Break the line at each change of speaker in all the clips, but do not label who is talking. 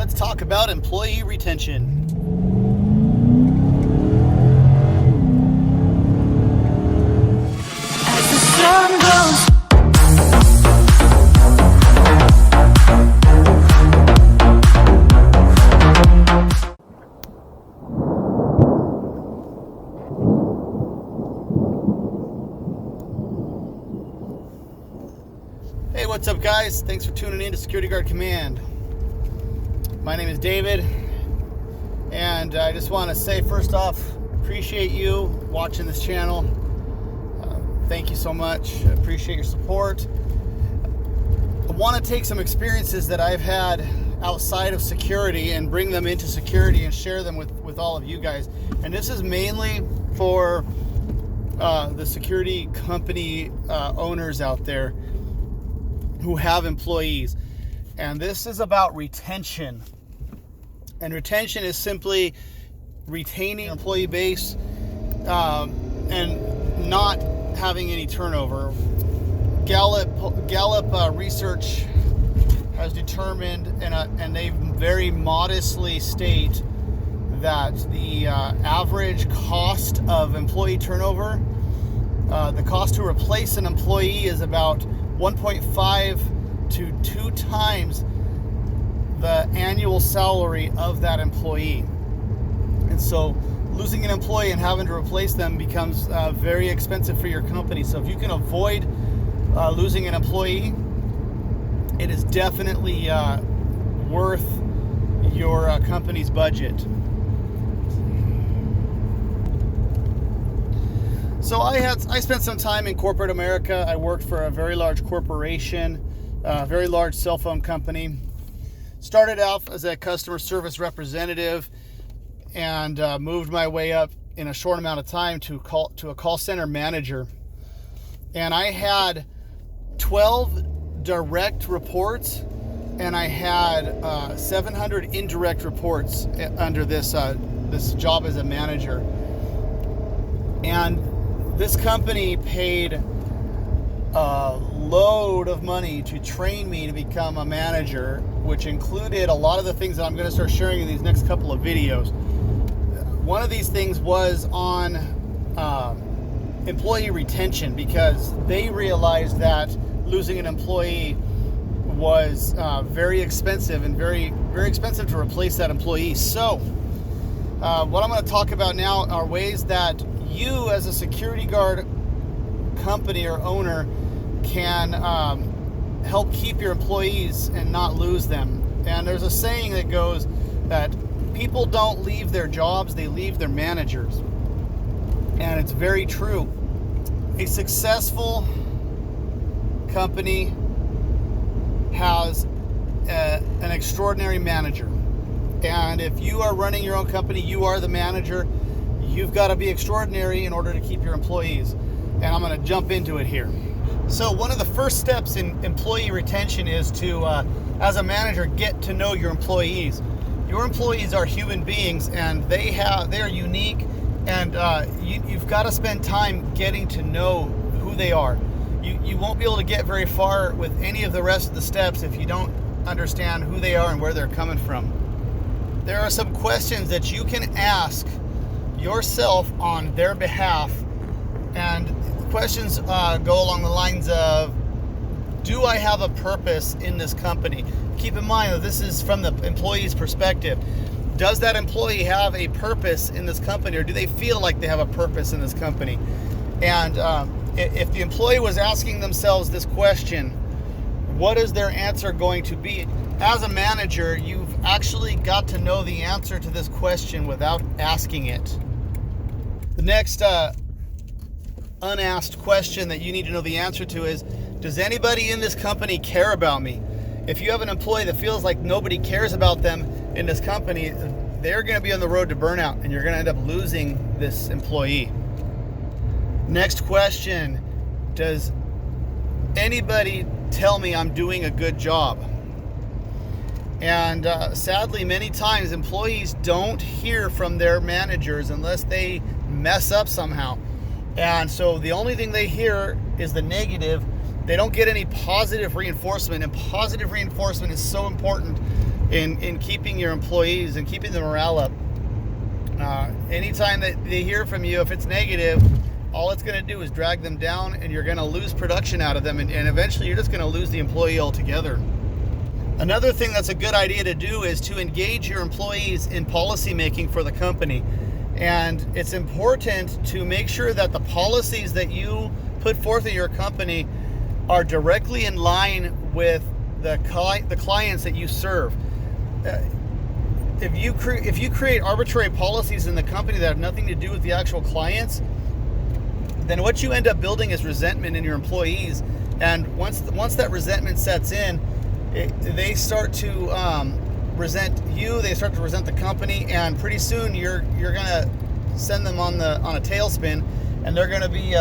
let's talk about employee retention.
As the sun goes.
Hey, what's up, guys? Thanks for tuning in to Security Guard Command. My name is David, and I just want to say, first off, appreciate you watching this channel. Thank you so much. I appreciate your support. I want to take some experiences that I've had outside of security and bring them into security and share them with all of you guys. And this is mainly for the security company owners out there who have employees. And this is about retention. And retention is simply retaining an employee base and not having any turnover. Gallup research has determined, and they very modestly state that the average cost of employee turnover, the cost to replace an employee, is about 1.5 to 2 times the annual salary of that employee. And so losing an employee and having to replace them becomes very expensive for your company. So if you can avoid losing an employee, it is definitely worth your company's budget. So I spent some time in corporate America. I worked for a very large corporation, a very large cell phone company. Started off as a customer service representative and moved my way up in a short amount of time to a call center manager. And I had 12 direct reports, and I had 700 indirect reports under this job as a manager. And this company paid a load of money to train me to become a manager, which included a lot of the things that I'm going to start sharing in these next couple of videos. One of these things was on employee retention, because they realized that losing an employee was very expensive and very, very expensive to replace that employee. So what I'm going to talk about now are ways that you as a security guard company or owner can help keep your employees and not lose them. And there's a saying that goes that people don't leave their jobs, they leave their managers. And it's very true. A successful company has an extraordinary manager. And if you are running your own company, you are the manager. You've got to be extraordinary in order to keep your employees. And I'm going to jump into it here. So one of the first steps in employee retention is to, as a manager, get to know your employees. Your employees are human beings, and they are unique, and you've got to spend time getting to know who they are. You won't be able to get very far with any of the rest of the steps if you don't understand who they are and where they're coming from. There are some questions that you can ask yourself on their behalf, and questions go along the lines of, do I have a purpose in this company? Keep in mind that this is from the employee's perspective. Does that employee have a purpose in this company, or do they feel like they have a purpose in this company? And if the employee was asking themselves this question, what is their answer going to be? As a manager, you've actually got to know the answer to this question without asking it. The next unasked question that you need to know the answer to is, does anybody in this company care about me? If you have an employee that feels like nobody cares about them in this company, they're going to be on the road to burnout, and you're going to end up losing this employee. Next question, does anybody tell me I'm doing a good job? And sadly, many times employees don't hear from their managers unless they mess up somehow. And so the only thing they hear is the negative. They don't get any positive reinforcement, and positive reinforcement is so important in keeping your employees and keeping the morale up. Anytime that they hear from you, if it's negative, all it's going to do is drag them down, and you're going to lose production out of them, and eventually you're just going to lose the employee altogether. Another thing that's a good idea to do is to engage your employees in policy making for the company. And it's important to make sure that the policies that you put forth in your company are directly in line with the clients that you serve. If you create arbitrary policies in the company that have nothing to do with the actual clients, then what you end up building is resentment in your employees. And once that resentment sets in, they start to resent you. They start to resent the company, and pretty soon you're gonna send them on a tailspin, and they're gonna be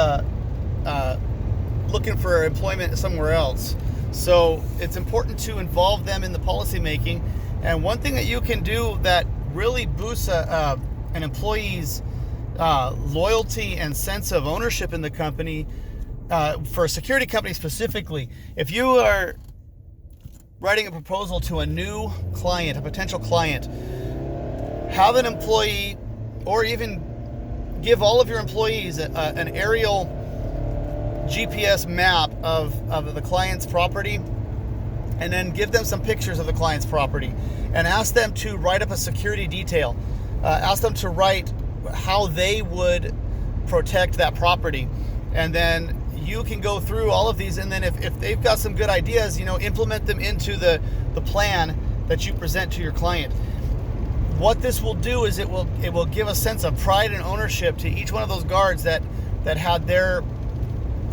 looking for employment somewhere else. So it's important to involve them in the policy making. And one thing that you can do that really boosts an employee's loyalty and sense of ownership in the company, for a security company specifically, if you are writing a proposal to a new client, a potential client, have an employee, or even give all of your employees an aerial GPS map of the client's property, and then give them some pictures of the client's property, and ask them to write up a security detail. Ask them to write how they would protect that property, and then you can go through all of these, and then if they've got some good ideas, implement them into the plan that you present to your client. What this will do is it will give a sense of pride and ownership to each one of those guards that had their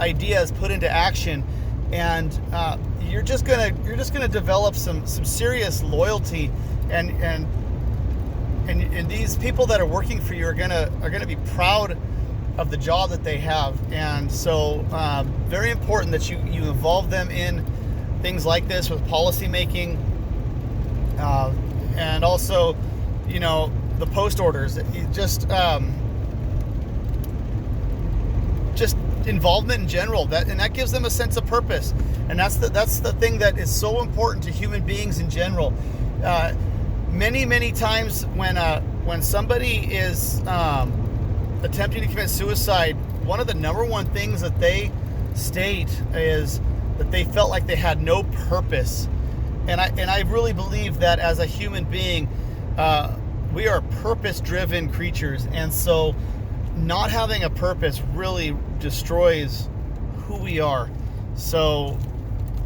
ideas put into action, and you're just gonna develop some serious loyalty, and these people that are working for you are gonna be proud of the job that they have. And so very important that you involve them in things like this with policy making, and also the post orders. Just involvement in general, that gives them a sense of purpose, and that's the thing that is so important to human beings in general. Many times when somebody is attempting to commit suicide, one of the number one things that they state is that they felt like they had no purpose. And I really believe that as a human being, we are purpose-driven creatures, and so not having a purpose really destroys who we are. So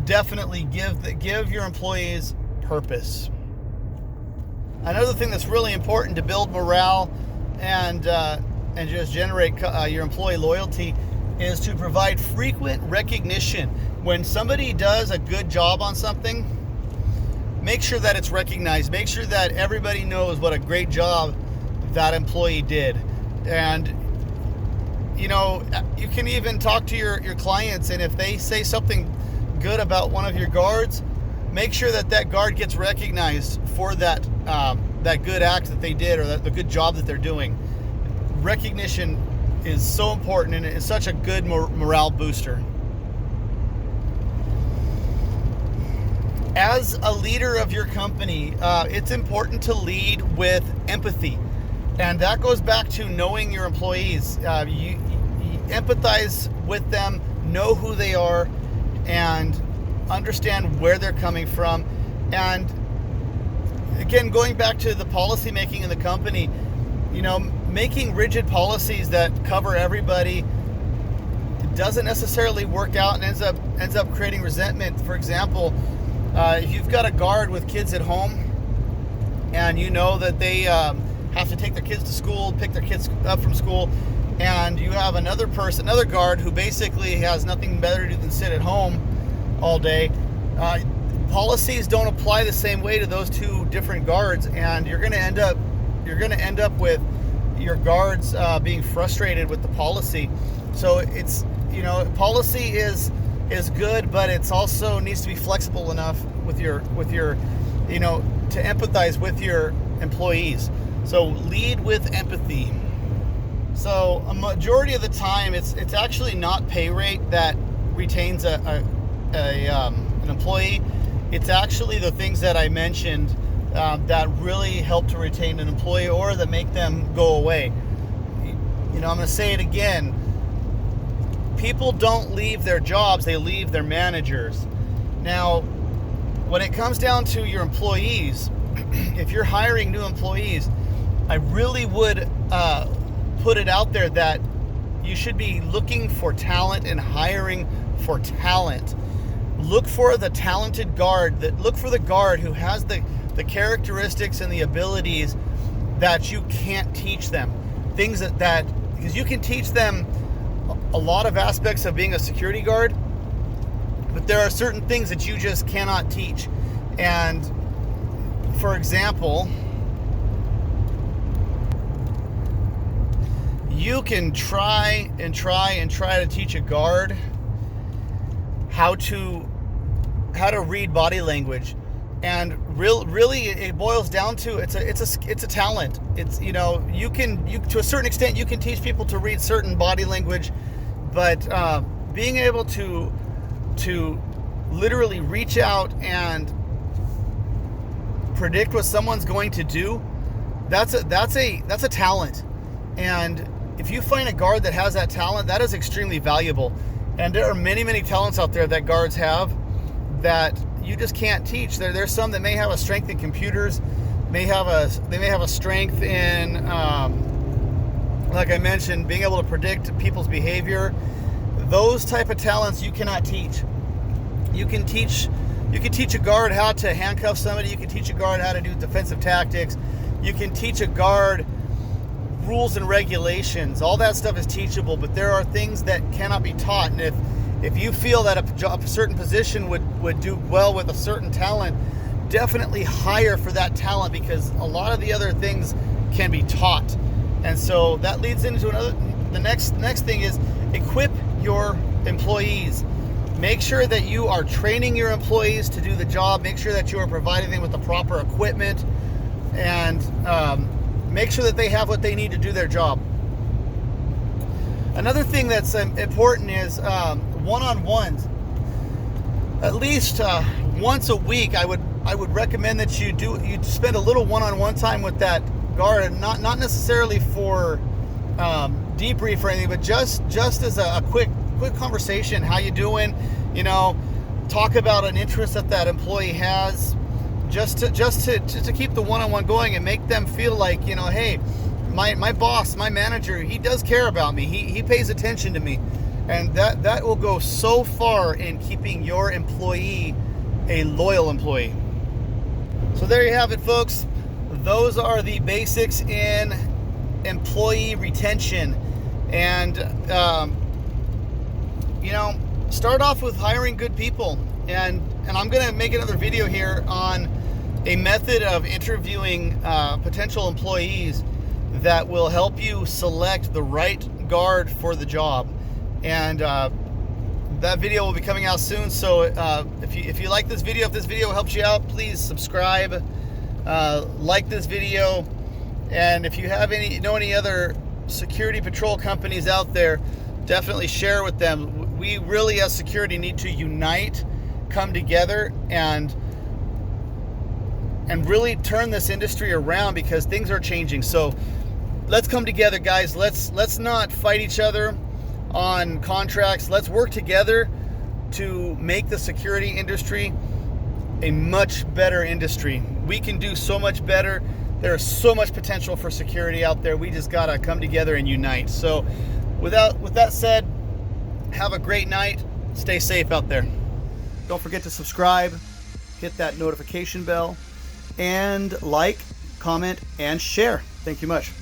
definitely give your employees purpose. Another thing that's really important to build morale and just generate your employee loyalty is to provide frequent recognition. When somebody does a good job on something, make sure that it's recognized. Make sure that everybody knows what a great job that employee did. And you can even talk to your clients, and if they say something good about one of your guards, make sure that guard gets recognized for that good act that they did, or the good job that they're doing. Recognition is so important, and it's such a good morale booster. As a leader of your company, it's important to lead with empathy, and that goes back to knowing your employees. You empathize with them, know who they are, and understand where they're coming from. And again, going back to the policy making in the company, making rigid policies that cover everybody doesn't necessarily work out, and ends up creating resentment. For example, if you've got a guard with kids at home, and you know that they have to take their kids to school, pick their kids up from school, and you have another guard who basically has nothing better to do than sit at home all day, policies don't apply the same way to those two different guards, and you're going to end up with your guards being frustrated with the policy. So it's policy is good, but it's also needs to be flexible enough with your to empathize with your employees. So lead with empathy. So a majority of the time, it's actually not pay rate that retains an employee. It's actually the things that I mentioned that really help to retain an employee or that make them go away. I'm going to say it again. People don't leave their jobs, they leave their managers. Now, when it comes down to your employees, if you're hiring new employees, I really would put it out there that you should be looking for talent and hiring for talent. Look for the talented guard. Look for the guard who has the characteristics and the abilities that you can't teach them. Things that because you can teach them a lot of aspects of being a security guard, but there are certain things that you just cannot teach. And for example, you can try to teach a guard how to read body language, and really it boils down to it's a talent. It's you to a certain extent you can teach people to read certain body language, but being able to literally reach out and predict what someone's going to do, that's a talent. And if you find a guard that has that talent, that is extremely valuable. And there are many talents out there that guards have that you just can't teach. There's some that may have a strength in computers, they may have a strength in, like I mentioned, being able to predict people's behavior. Those type of talents you cannot teach. You can teach a guard how to handcuff somebody. You can teach a guard how to do defensive tactics. You can teach a guard rules and regulations. All that stuff is teachable, but there are things that cannot be taught. And if you feel that a certain position would do well with a certain talent, definitely hire for that talent, because a lot of the other things can be taught. And so that leads into the next thing is equip your employees. Make sure that you are training your employees to do the job. Make sure that you are providing them with the proper equipment, and make sure that they have what they need to do their job. Another thing that's important is one-on-ones. At least once a week, I would recommend that you spend a little one-on-one time with that guard, and not necessarily for debrief or anything, but just as a quick conversation. How you doing? Talk about an interest that employee has, just to keep the one-on-one going and make them feel like, hey, my boss, my manager, he does care about me. He pays attention to me. And that will go so far in keeping your employee a loyal employee. So there you have it, folks. Those are the basics in employee retention. And start off with hiring good people. And I'm going to make another video here on a method of interviewing potential employees that will help you select the right guard for the job. And that video will be coming out soon. So if you like this video, if this video helps you out, please subscribe, like this video, and if you have any other security patrol companies out there, definitely share with them. We really, as security, need to unite, come together, and really turn this industry around, because things are changing. So let's come together, guys. Let's not fight each other on contracts. Let's work together to make the security industry a much better industry. We can do so much better. There's so much potential for security out there. We just gotta come together and unite. So with that said, have a great night. Stay safe out there. Don't forget to subscribe, hit that notification bell, and like, comment, and share. Thank you much.